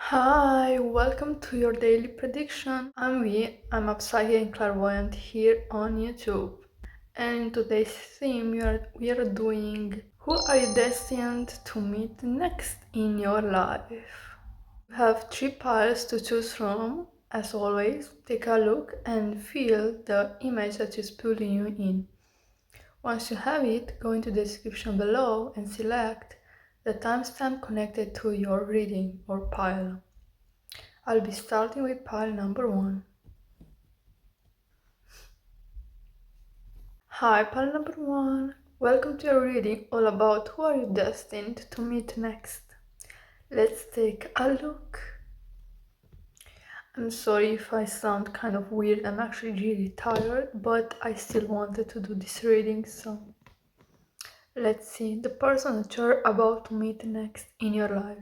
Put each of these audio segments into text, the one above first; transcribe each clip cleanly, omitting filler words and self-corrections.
Hi, welcome to your daily prediction. I'm Vi, I'm a psychic and clairvoyant here on YouTube. And in today's theme, we are doing who are you destined to meet next in your life? You have three piles to choose from. As always, take a look and feel the image that is pulling you in. Once you have it, go into the description below and select the timestamp connected to your reading or pile. I'll be starting with pile number 1. Hi, pile number 1. Welcome to your reading all about who are you destined to meet next. Let's take a look. I'm sorry if I sound kind of weird, I'm actually really tired, but I still wanted to do this reading, so let's see the person that you're about to meet next in your life.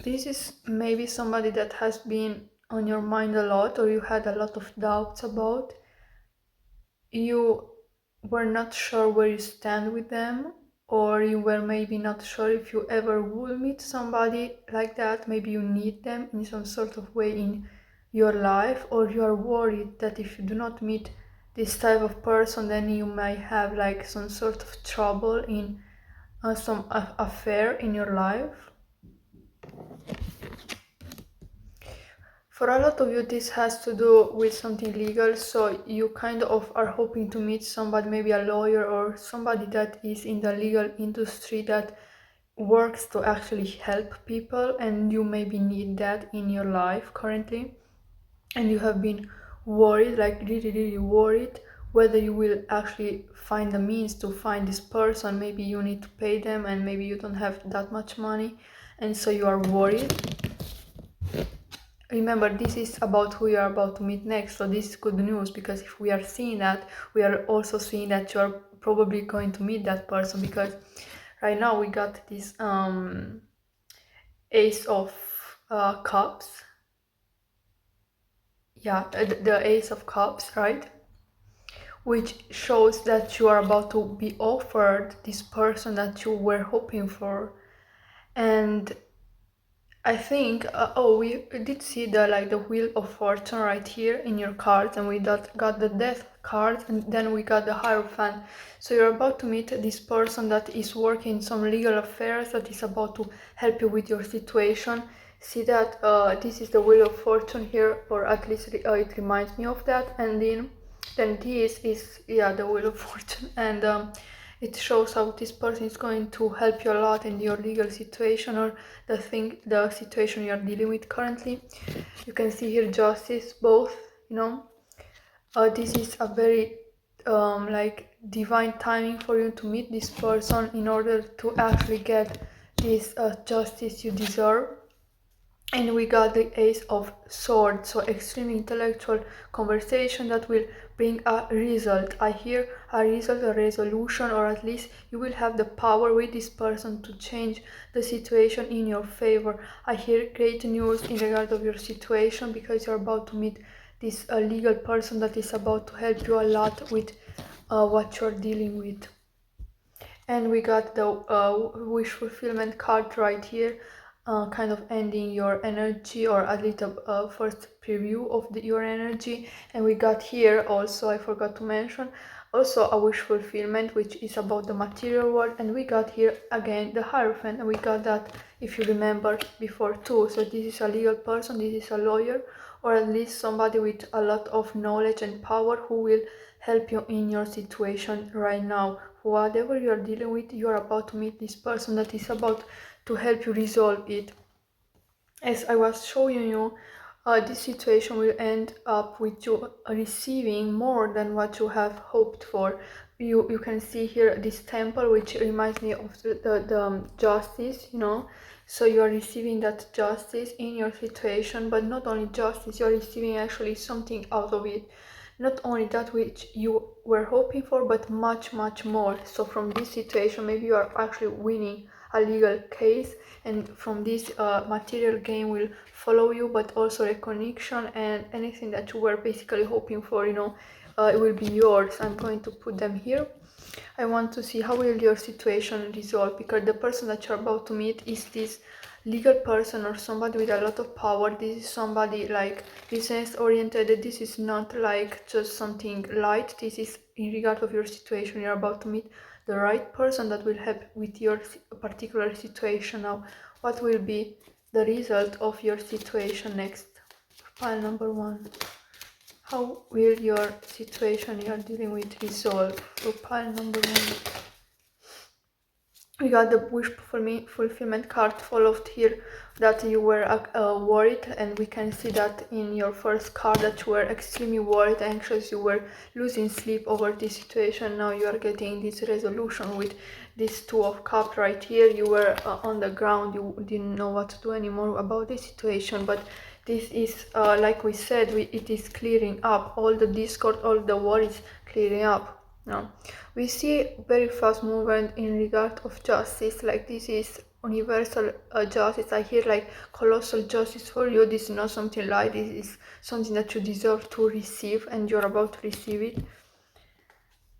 This is maybe somebody that has been on your mind a lot, or you had a lot of doubts about. You were not sure where you stand with them, or you were maybe not sure if you ever will meet somebody like that. Maybe you need them in some sort of way in your life, or you are worried that if you do not meet this type of person, then you might have like some sort of trouble in some affair in your life. For a lot of you, this has to do with something legal, so you kind of are hoping to meet somebody, maybe a lawyer or somebody that is in the legal industry that works to actually help people, and you maybe need that in your life currently. And you have been worried, like really worried, whether you will actually find the means to find this person. Maybe you need to pay them, and maybe you don't have that much money, and so you are worried. Remember, this is about who you are about to meet next, so this is good news, because if we are seeing that, we are also seeing that you are probably going to meet that person, because right now we got this Ace of Cups. Yeah, the Ace of Cups, right? Which shows that you are about to be offered this person that you were hoping for. And I think, we did see the Wheel of Fortune right here in your cards, and we got the Death card, and then we got the Hierophant. So you're about to meet this person that is working in some legal affairs, that is about to help you with your situation. See that this is the Wheel of Fortune here, or at least it reminds me of that. And then this is, yeah, the Wheel of Fortune, and it shows how this person is going to help you a lot in your legal situation, or the situation you are dealing with currently. You can see here justice, both, this is a very like divine timing for you to meet this person in order to actually get this justice you deserve. And we got the Ace of Swords, so extremely intellectual conversation that will bring a result. I hear a result, a resolution, or at least you will have the power with this person to change the situation in your favor. I hear great news in regard of your situation, because you're about to meet this legal person that is about to help you a lot with what you're dealing with. And we got the wish fulfillment card right here, kind of ending your energy, or at least a first preview of your energy. And we got here also, I forgot to mention, also a wish fulfillment, which is about the material world. And we got here again the Hierophant, and we got that, if you remember, before too. So this is a legal person, this is a lawyer, or at least somebody with a lot of knowledge and power who will help you in your situation right now. Whatever you are dealing with, you are about to meet this person that is about to help you resolve it. As I was showing you, this situation will end up with you receiving more than what you have hoped for. You can see here this temple, which reminds me of the justice, so you are receiving that justice in your situation. But not only justice, you are receiving actually something out of it. Not only that which you were hoping for, but much more. So from this situation, maybe you are actually winning a legal case, and from this material gain will follow you, but also recognition and anything that you were basically hoping for, it will be yours. I'm going to put them here. I want to see how will your situation resolve, because the person that you're about to meet is this legal person or somebody with a lot of power. This is somebody like business oriented. This is not like just something light. This is in regard of your situation. You're about to meet the right person that will help with your particular situation. Now, what will be the result of your situation next? Pile number one. How will your situation you are dealing with resolve? So pile number one. We got the wish fulfillment card followed here, that you were worried, and we can see that in your first card that you were extremely worried, anxious, you were losing sleep over this situation. Now you are getting this resolution with this Two of Cups right here. You were on the ground, you didn't know what to do anymore about this situation, but this is like we said, it is clearing up all the discord, all the worries clearing up. No, we see very fast movement in regard of justice, like this is universal justice. I hear like colossal justice for you. This is not something like this is something that you deserve to receive, and you're about to receive it.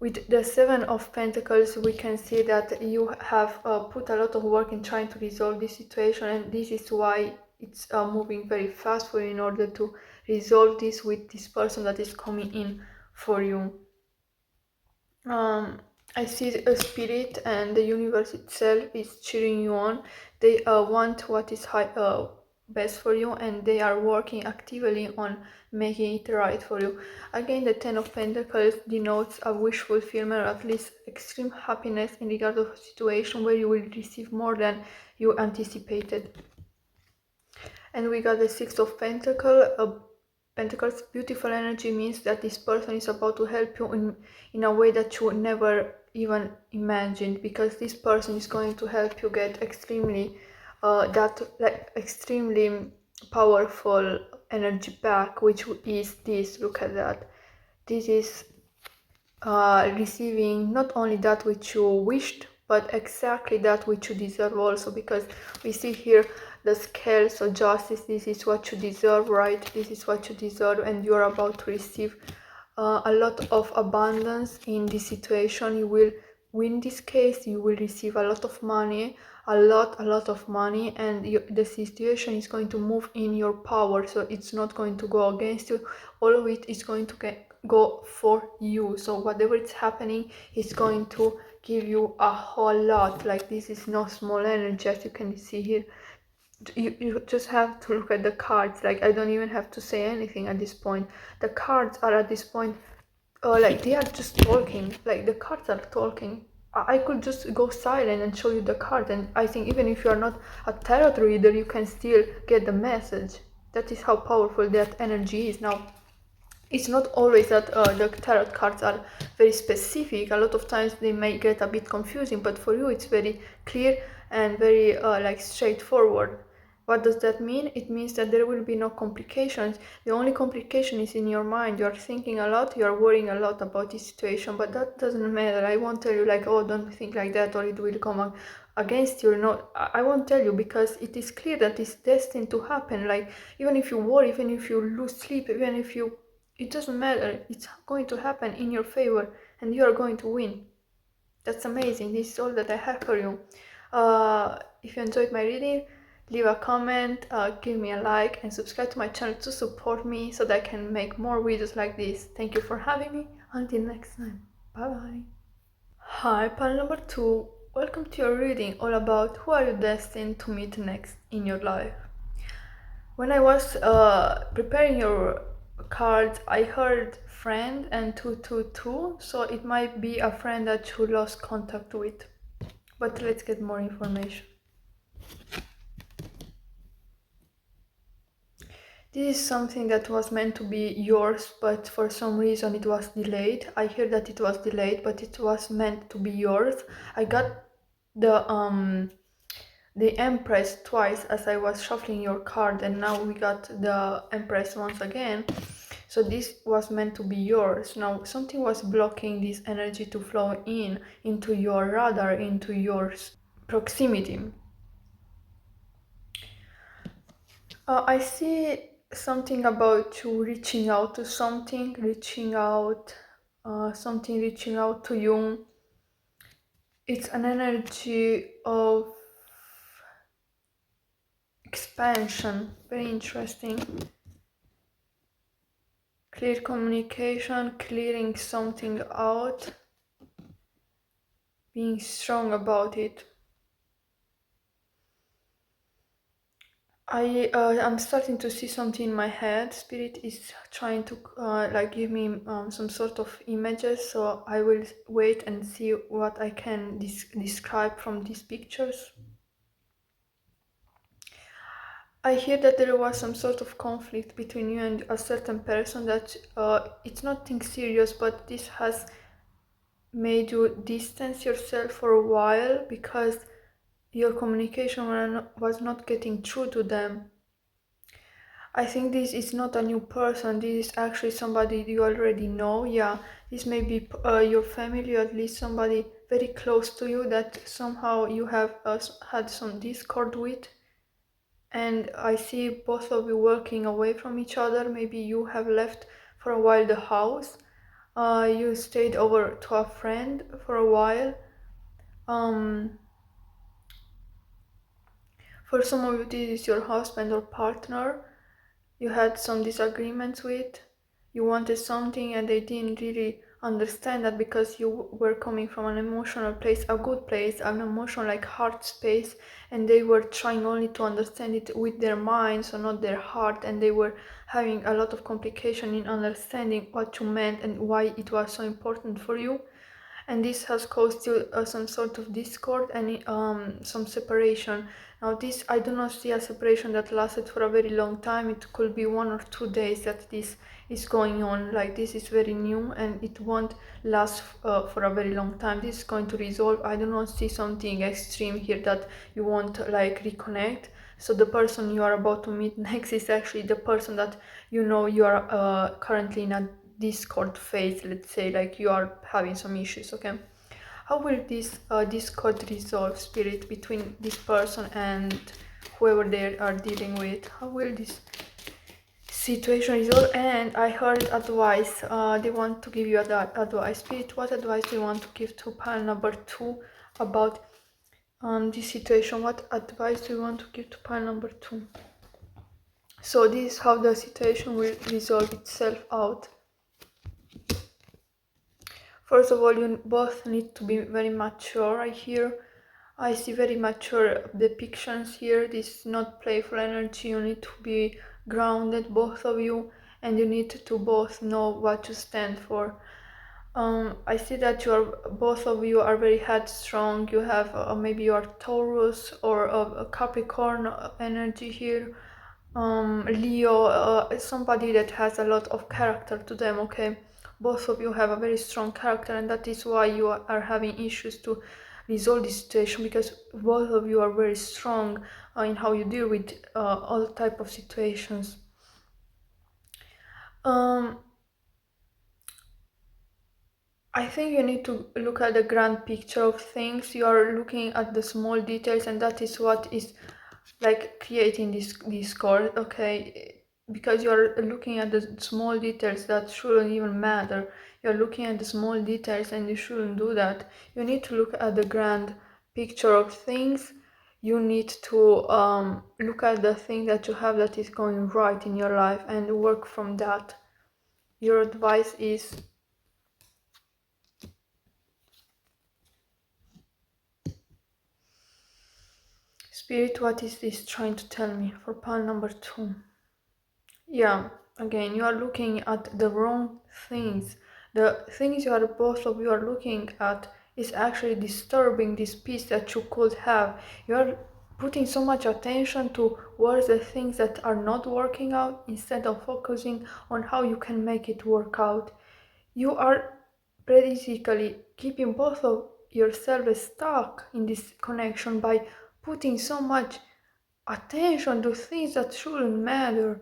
With the Seven of Pentacles, we can see that you have put a lot of work in trying to resolve this situation, and this is why it's moving very fast for you in order to resolve this with this person that is coming in for you. I see a spirit and the universe itself is cheering you on. They want what is best for you, and they are working actively on making it right for you. Again, the Ten of Pentacles denotes a wish fulfillment, or at least extreme happiness in regard of a situation where you will receive more than you anticipated. And we got the Six of Pentacles. Beautiful energy means that this person is about to help you in a way that you never even imagined, because this person is going to help you get extremely extremely powerful energy back, which is this. Look at that. This is receiving not only that which you wished, but exactly that which you deserve also, because we see here the scale. So justice, this is what you deserve, right? This is what you deserve, and you are about to receive a lot of abundance in this situation. You will win this case, you will receive a lot of money, a lot of money, and the situation is going to move in your power, so it's not going to go against you. All of it is going to go for you. So whatever is happening is going to give you a whole lot. Like this is no small energy, as you can see here. You just have to look at the cards. Like I don't even have to say anything at this point. The cards are at this point like they are just talking. Like the cards are talking. I could just go silent and show you the card, and I think even if you are not a tarot reader, you can still get the message. That is how powerful that energy is. Now, it's not always that the tarot cards are very specific. A lot of times they may get a bit confusing, but for you it's very clear and very like straightforward. What does that mean? It means that there will be no complications. The only complication is in your mind. You are thinking a lot, you are worrying a lot about this situation, but that doesn't matter. I won't tell you like, oh, don't think like that, or it will come against you. No, I won't tell you, because it is clear that it's destined to happen. Like even if you worry, even if you lose sleep, even if you, it doesn't matter. It's going to happen in your favor, and you are going to win. That's amazing. This is all that I have for you. If you enjoyed my reading, leave a comment, give me a like, and subscribe to my channel to support me so that I can make more videos like this. Thank you for having me. Until next time. Bye bye. Hi, pile number 2. Welcome to your reading all about who are you destined to meet next in your life. When I was preparing your cards, I heard friend and 222, so it might be a friend that you lost contact with. But let's get more information. This is something that was meant to be yours, but for some reason it was delayed. I hear that it was delayed, but it was meant to be yours. I got the Empress twice as I was shuffling your card, and now we got the Empress once again. So this was meant to be yours. Now something was blocking this energy to flow into your radar, into your proximity. I see something about you reaching out to something, reaching out to you. It's an energy of expansion, very interesting. Clear communication, clearing something out, being strong about it. I'm starting to see something in my head. Spirit is trying to like give me some sort of images, so I will wait and see what I can describe from these pictures. I hear that there was some sort of conflict between you and a certain person, that it's nothing serious, but this has made you distance yourself for a while because your communication was not getting through to them. I think this is not a new person, this is actually somebody you already know. Yeah, this may be your family, or at least somebody very close to you that somehow you have had some discord with. And I see both of you working away from each other. Maybe you have left for a while the house. You stayed over to a friend for a while. For some of you, this is your husband or partner you had some disagreements with. You wanted something and they didn't really understand that, because you were coming from an emotional place, a good place, an emotional like heart space, and they were trying only to understand it with their minds or not their heart, and they were having a lot of complication in understanding what you meant and why it was so important for you. And this has caused you some sort of discord and some separation. Now this, I do not see a separation that lasted for a very long time. It could be 1 or 2 days that this is going on. Like, this is very new and it won't last for a very long time. This is going to resolve. I do not see something extreme here that you want like reconnect. So the person you are about to meet next is actually the person that you know you are currently in a discord phase. Let's say like you are having some issues. Okay, how will this discord resolve, Spirit, between this person and whoever they are dealing with? How will this situation resolve? And I heard advice. They want to give you advice. Spirit, what advice do you want to give to pile number 2 about this situation? What advice do you want to give to pile number 2? So this is how the situation will resolve itself out. First of all, you both need to be very mature. I see very mature depictions here. This is not playful energy. You need to be grounded, both of you, and you need to both know what you stand for. I see that both of you are very headstrong. You have maybe you are Taurus or a Capricorn energy here. Leo, somebody that has a lot of character to them. Okay, both of you have a very strong character, and that is why you are having issues to resolve this situation, because both of you are very strong in how you deal with all type of situations. I think you need to look at the grand picture of things. You are looking at the small details, and that is what is like creating this discord. Okay, because you are looking at the small details that shouldn't even matter. You're looking at the small details and you shouldn't do that. You need to look at the grand picture of things. You need to look at the thing that you have that is going right in your life and work from that. Your advice is Spirit, what is this trying to tell me for pile number 2? Yeah, again, you are looking at the wrong things. The things both of you are looking at is actually disturbing this peace that you could have. You are putting so much attention towards the things that are not working out instead of focusing on how you can make it work out. You are basically keeping both of yourselves stuck in this connection by putting so much attention to things that shouldn't matter.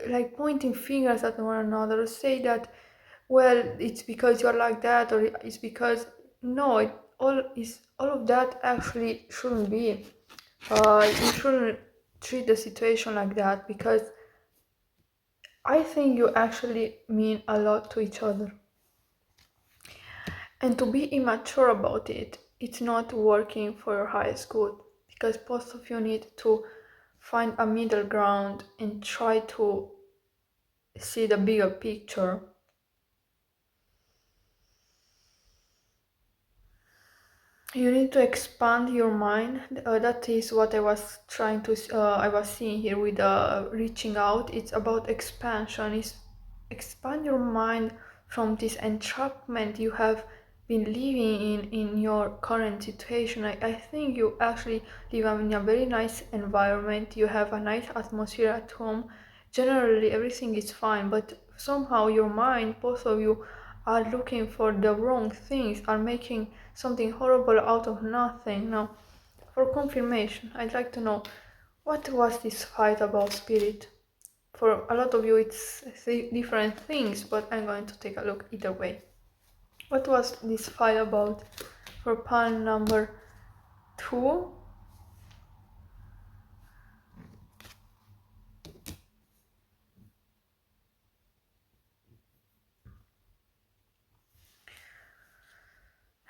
Like pointing fingers at one another, say that, well, it's because you're like that, or it's because no, all of that actually shouldn't be. You shouldn't treat the situation like that, because I think you actually mean a lot to each other. and to be immature about it. It's not working for your highest good, because both of you need to find a middle ground and try to see the bigger picture. You need to expand your mind. That is what I was I was seeing here with reaching out. It's about expansion. It's expand your mind from this entrapment you have been living in your current situation. I think you actually live in a very nice environment. You have a nice atmosphere at home. Generally, everything is fine, but somehow your mind, both of you, are looking for the wrong things, are making something horrible out of nothing. Now, for confirmation, I'd like to know, what was this fight about, Spirit? For a lot of you, it's different things, but I'm going to take a look either way. What was this fight about? For pile number 2,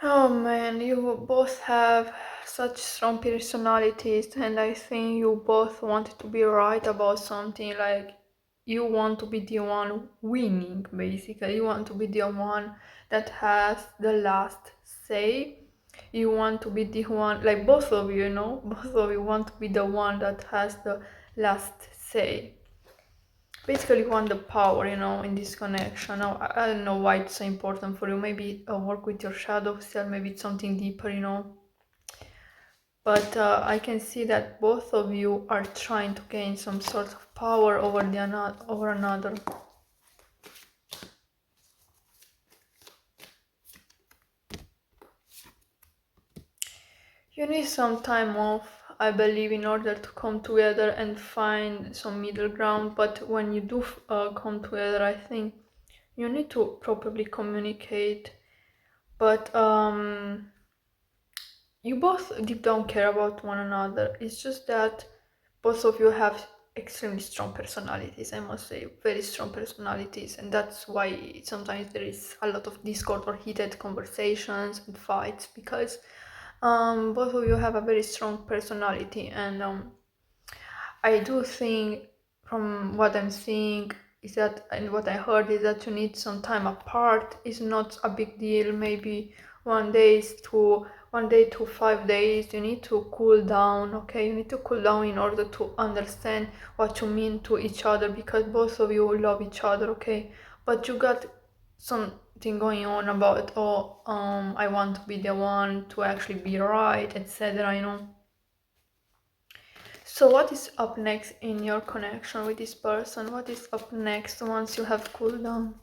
oh man, you both have such strong personalities, and I think you both want to be right about something. Like, you want to be the one winning, basically. You want to be the one that has the last say. You want to be the one, like both of you, both of you want to be the one that has the last say. Basically, you want the power, in this connection. Now, I don't know why it's so important for you. Maybe work with your shadow self, maybe it's something deeper. But I can see that both of you are trying to gain some sort of power over another. You need some time off, I believe, in order to come together and find some middle ground. But when you do come together, I think you need to properly communicate. But you both deep down care about one another. It's just that both of you have extremely strong personalities, I must say, very strong personalities, and that's why sometimes there is a lot of discord or heated conversations and fights, because both of you have a very strong personality. And I do think, from what I'm seeing, is that, and what I heard is that you need some time apart. It's not a big deal. Maybe 1 day to 5 days. You need to cool down. Okay, you need to cool down in order to understand what you mean to each other, because both of you love each other. Okay, but you got something going on about, I want to be the one to actually be right, etc. So what is up next in your connection with this person? What is up next once you have cooled down?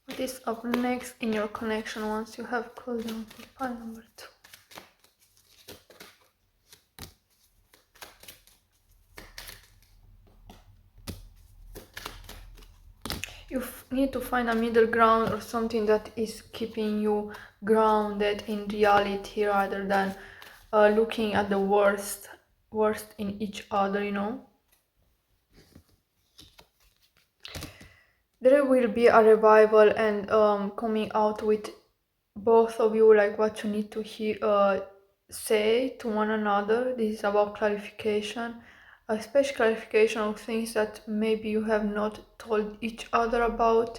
What is up next in your connection once you have cooled down? For pile number 2. You need to find a middle ground, or something that is keeping you grounded in reality, rather than looking at the worst in each other. There will be a revival and coming out with both of you, like what you need to say to one another. This is about clarification, especially clarification of things that maybe you have not told each other about.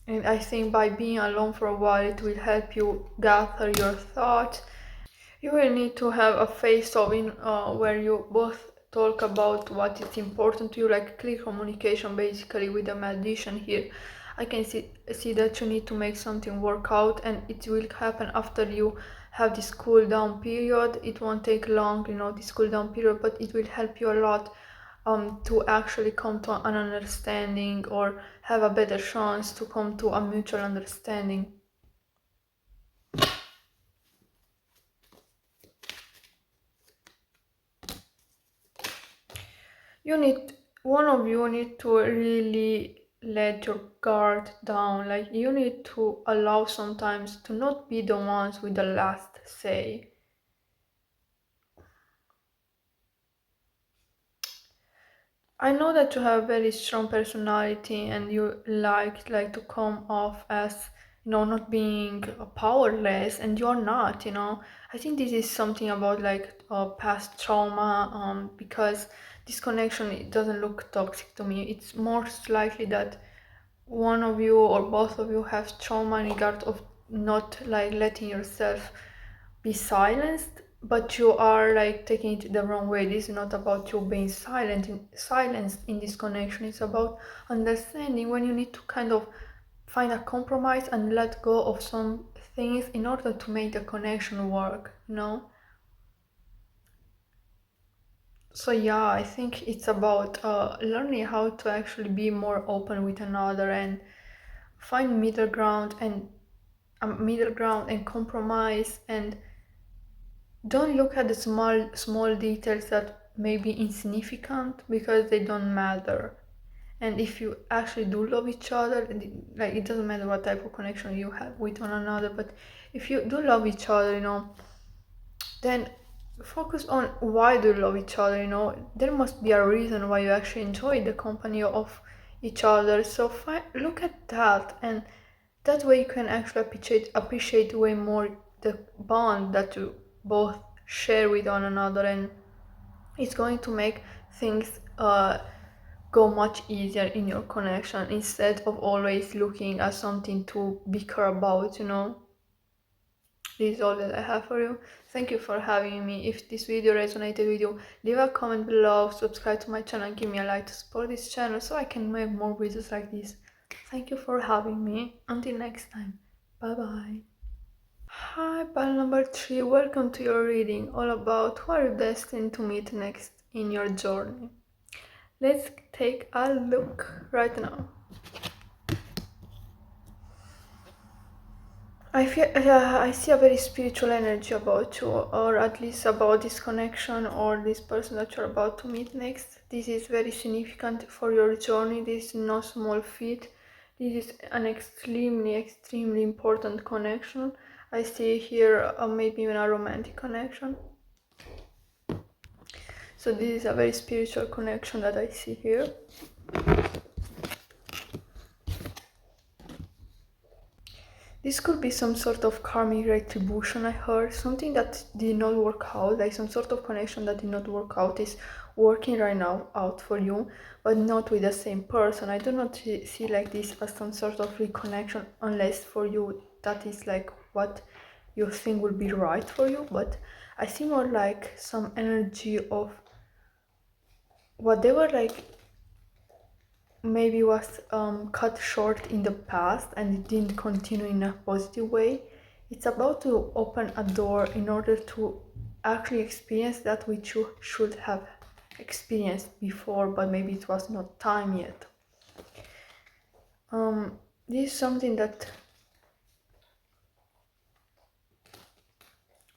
And I think by being alone for a while, it will help you gather your thoughts. You will need to have a face-off where you both talk about what is important to you, like clear communication, basically, with the magician here. I can see that you need to make something work out, and it will happen after you have this cool down period. It won't take long, this cool down period, but it will help you a lot to actually come to an understanding, or have a better chance to come to a mutual understanding. One of you need to really let your guard down. Like, you need to allow sometimes to not be the ones with the last say. I know that you have a very strong personality, and you like to come off as not being powerless, and you're not, I think this is something about like past trauma, because this connection, it doesn't look toxic to me. It's most likely that one of you or both of you have trauma in regard of not like letting yourself be silenced, but you are like taking it the wrong way. This is not about you being silenced in this connection. It's about understanding when you need to kind of find a compromise and let go of some things in order to make the connection work. So yeah, I think it's about learning how to actually be more open with another and find middle ground and compromise, and don't look at the small details that may be insignificant because they don't matter. And if you actually do love each other, like it doesn't matter what type of connection you have with one another, but if you do love each other, then focus on why do you love each other. There must be a reason why you actually enjoy the company of each other. So look at that, and that way you can actually appreciate way more the bond that you both share with one another, and it's going to make things go much easier in your connection instead of always looking at something to bicker about. This is all that I have for you. Thank you for having me. If this video resonated with you, leave a comment below, subscribe to my channel, and give me a like to support this channel so I can make more videos like this. Thank you for having me. Until next time. Bye bye. Hi, pal number 3. Welcome to your reading all about who are you destined to meet next in your journey. Let's take a look right now. I see a very spiritual energy about you, or at least about this connection or this person that you're about to meet next. This is very significant for your journey. This is no small feat. This is an extremely important connection. I see here maybe even a romantic connection. So this is a very spiritual connection that I see here. This could be some sort of karmic retribution, I heard. Something that did not work out, like some sort of connection that did not work out is working right now out for you, but not with the same person. I do not see like this as some sort of reconnection, unless for you that is like what you think will be right for you. But I see more like some energy of whatever like maybe was cut short in the past and it didn't continue in a positive way. It's about to open a door in order to actually experience that which you should have experienced before, but maybe it was not time yet. This is something that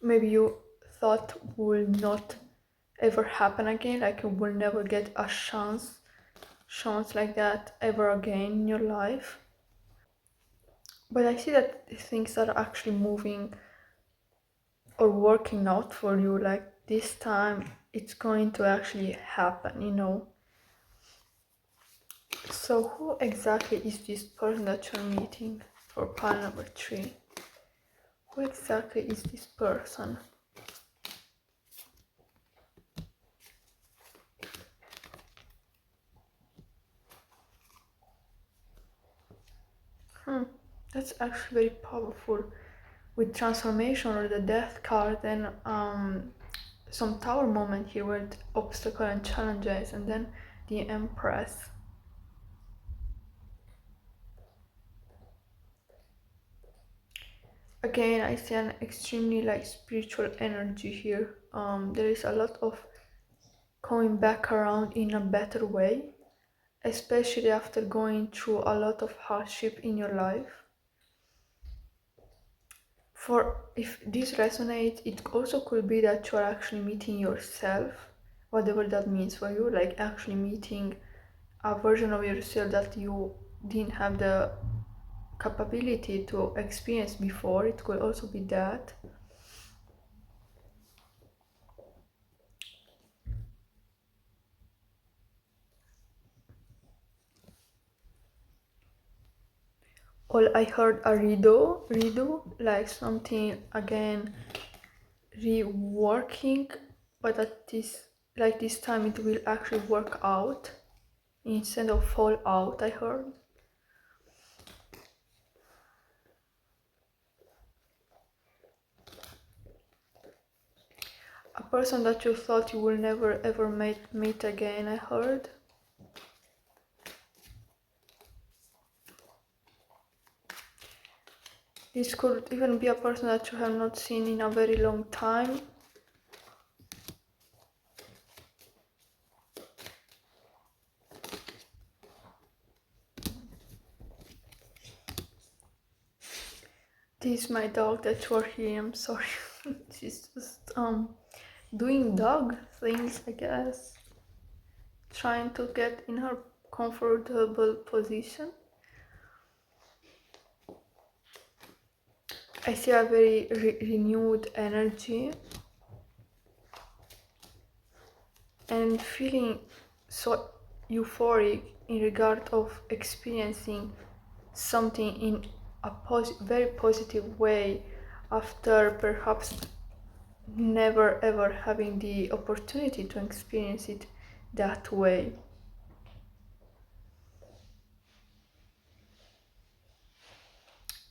maybe you thought will not ever happen again, like you will never get a chance like that ever again in your life. But I see that things are actually moving or working out for you, like this time it's going to actually happen. So who exactly is this person that you're meeting for pile number 3? Who exactly is this person? That's actually very powerful, with transformation or the death card, and some tower moment here with obstacle and challenges, and then the Empress. Again, I see an extremely like spiritual energy here. There is a lot of coming back around in a better way, especially after going through a lot of hardship in your life. For if this resonates, it also could be that you're actually meeting yourself, whatever that means for you, like actually meeting a version of yourself that you didn't have the capability to experience before. It could also be that. I heard a redo, like something again reworking, but at this, like this time it will actually work out instead of fall out, I heard. A person that you thought you will never ever meet again, I heard. This could even be a person that you have not seen in a very long time. This is my dog that you are hearing, I'm sorry. She's just doing dog things, I guess. Trying to get in her comfortable position. I see a very renewed energy and feeling so euphoric in regard of experiencing something in a very positive way after perhaps never ever having the opportunity to experience it that way.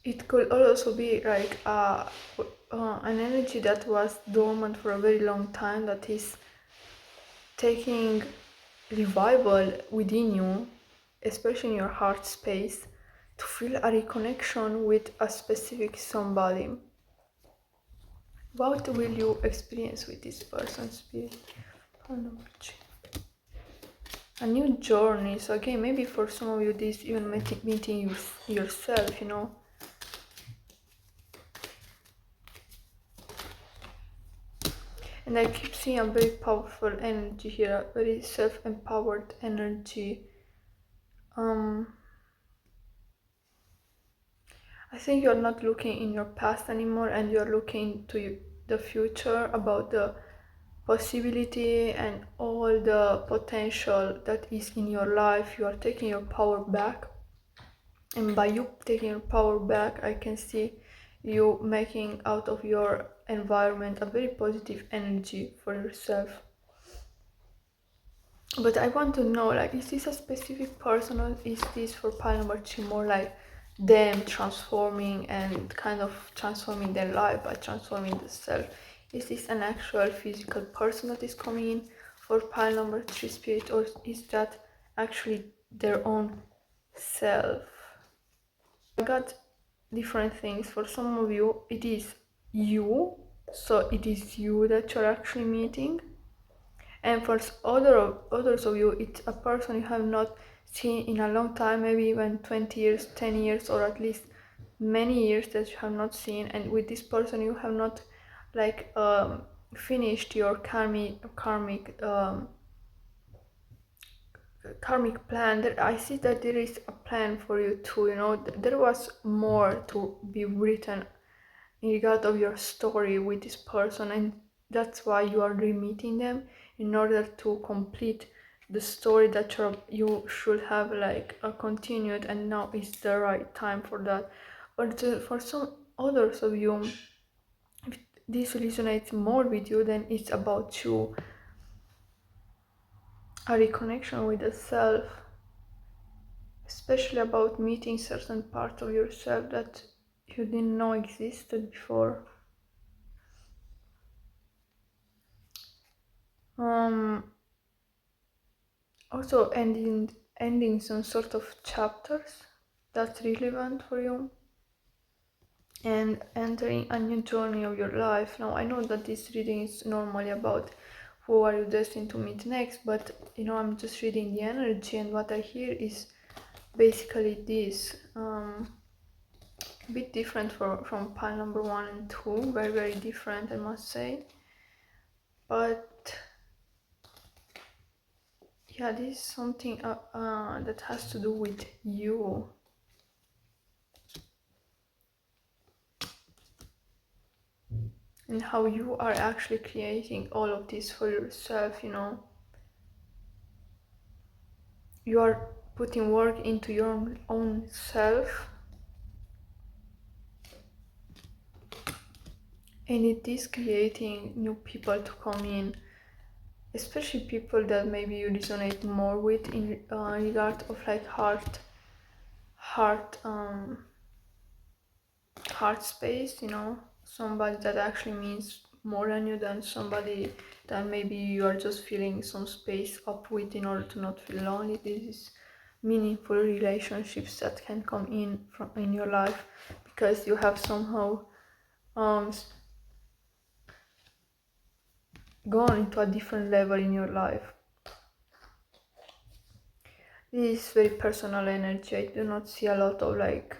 It could also be like an energy that was dormant for a very long time that is taking revival within you, especially in your heart space, to feel a reconnection with a specific somebody. What will you experience with this person, spirit? A new journey. So again, maybe for some of you this even meeting yourself, you know. And I keep seeing a very powerful energy here, a very self-empowered energy. I think you're not looking in your past anymore, and you're looking to the future, about the possibility and all the potential that is in your life. You are taking your power back, and by you taking your power back, I can see you making out of your environment a very positive energy for yourself. But I want to know, like, is this a specific person, or is this for pile number 2 more like them transforming and kind of transforming their life by transforming the self? Is this an actual physical person that is coming in for pile number 3 spirit, or is that actually their own self? I got different things. For some of you it is you, so it is you that you're actually meeting, and for others of you it's a person you have not seen in a long time, maybe even 20 years, 10 years, or at least many years that you have not seen. And with this person you have not like finished your karmic plan. I see that there is a plan for you too, you know. There was more to be written in regard of your story with this person, and that's why you are re-meeting them, in order to complete the story that you should have like continued, and now is the right time for that. But for some others of you, if this resonates more with you, then it's about you, a reconnection with the self, especially about meeting certain parts of yourself that you didn't know existed before. Also ending some sort of chapters that's relevant for you, and entering a new journey of your life. Now I know that this reading is normally about who are you destined to meet next, but you know, I'm just reading the energy, and what I hear is basically this, a bit different from pile number 1 and 2, very different, I must say. But yeah, this is something that has to do with you. And how you are actually creating all of this for yourself, you know. You are putting work into your own self, and it is creating new people to come in, especially people that maybe you resonate more with in regard of like heart heart space, you know, somebody that actually means more than you, than somebody that maybe you are just filling some space up with in order to not feel lonely. This is meaningful relationships that can come in from in your life because you have somehow um gone into a different level in your life. This is very personal energy. I do not see a lot of like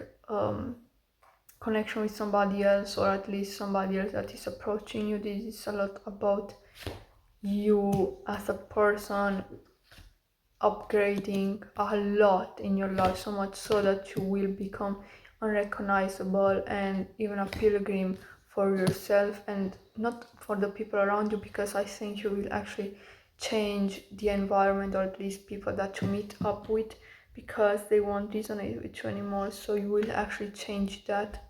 connection with somebody else, or at least somebody else that is approaching you. This is a lot about you as a person upgrading a lot in your life, so much so that you will become unrecognizable and even a pilgrim for yourself and not for the people around you, because I think you will actually change the environment, or at least people that you meet up with, because they won't resonate with you anymore. So you will actually change that.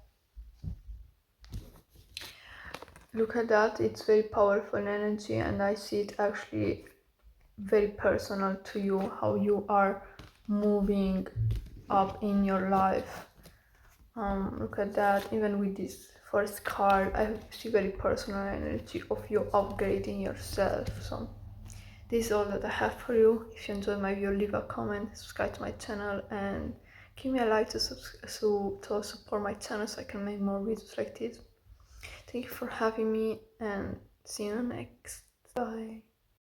Look at that, it's very powerful energy, and I see it actually very personal to you, how you are moving up in your life. Look at that, even with this first card, I see very personal energy of you upgrading yourself. So this is all that I have for you. If you enjoyed my video, leave a comment, subscribe to my channel, and give me a like to support my channel so I can make more videos like this. Thank you for having me, and see you next. Bye.